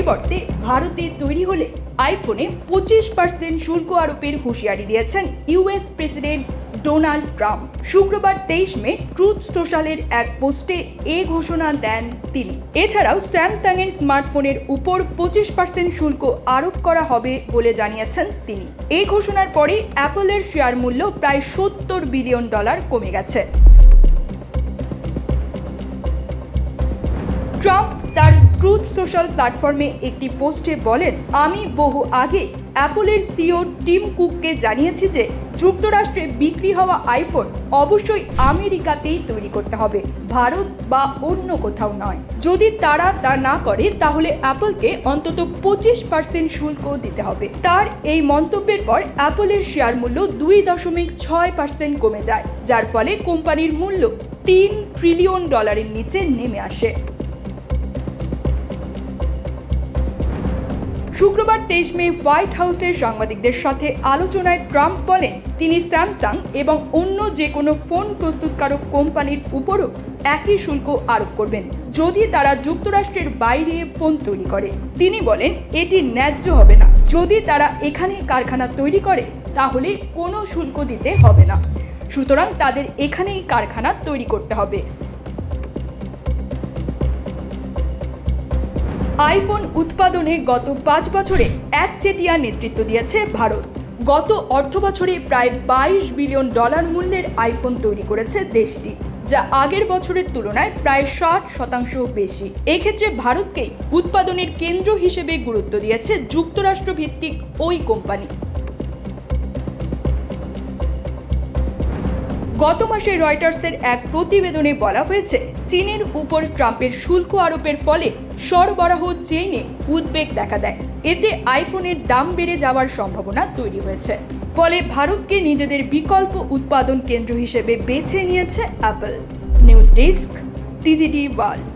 পরিবর্তে ভারতে তৈরি হলে আইফোনে 25% শুল্ক আরোপের হুঁশিয়ারি দিয়েছেন ইউএস প্রেসিডেন্ট ডোনাল্ড ট্রাম্প। শুক্রবার 23 মে ট্রুথ সোশ্যালের এক পোস্টে এই ঘোষণা দেন তিনি। এছাড়াও স্যামসাং এর স্মার্টফোনের উপর 25% শুল্ক আরোপ করা হবে বলে জানিয়েছেন তিনি। এই ঘোষণার পরে অ্যাপলের শেয়ার মূল্য প্রায় $70 বিলিয়ন কমে গেছে। ট্রাম্প তার ট্রুথ সোশ্যাল প্ল্যাটফর্মে একটি পোস্টে বলেন, আমি বহু আগে অ্যাপলের সিইও টিম কুককে জানিয়েছি যে যুক্তরাষ্ট্রে বিক্রি হওয়া আইফোন অবশ্যই আমেরিকাতেই তৈরি করতে হবে, ভারত বা অন্য কোথাও নয়। যদি তারা তা না করে তাহলে অ্যাপলকে অন্তত 25% শুল্ক দিতে হবে। তার এই মন্তব্যের পর অ্যাপলের শেয়ার মূল্য 2.6% কমে যায়, যার ফলে কোম্পানির মূল্য $3 ট্রিলিয়ন নিচে নেমে আসে। শুক্রবার 23 মে হোয়াইট হাউসের সাংবাদিকদের সাথে আলোচনায় ট্রাম্প বলেন, তিনি স্যামসাং এবং অন্য যে কোনো ফোন প্রস্তুতকারক কোম্পানির উপরও একই শুল্ক আরোপ করবেন যদি তারা যুক্তরাষ্ট্রের বাইরে ফোন তৈরি করে। তিনি বলেন, এটি ন্যায্য হবে না। যদি তারা এখানে কারখানা তৈরি করে তাহলে কোনো শুল্ক দিতে হবে না, সুতরাং তাদের এখানেই কারখানা তৈরি করতে হবে। আইফোন উৎপাদনে গত 5 বছরে একচেটিয়া নেতৃত্ব দিয়েছে ভারত। গত অর্থবছরে প্রায় $22 বিলিয়ন মূল্যের আইফোন তৈরি করেছে দেশটি, যা আগের বছরের তুলনায় প্রায় 60% বেশি। এক্ষেত্রে ভারতকেই উৎপাদনের কেন্দ্র হিসেবে গুরুত্ব দিয়েছে যুক্তরাষ্ট্র ভিত্তিক ওই কোম্পানি। গত মাসে রয়টার্সের এক প্রতিবেদনে বলা হয়েছে, চীনের উপর ট্রাম্পের শুল্ক আরোপের ফলে সরবরাহ চেইনে উদ্বেগ দেখা দেয়। এতে আইফোনের দাম বেড়ে যাওয়ার সম্ভাবনা তৈরি হয়েছে। ফলে ভারতকে নিজেদের বিকল্প উৎপাদন কেন্দ্র হিসেবে বেছে নিয়েছে Apple. News desk, TGD world.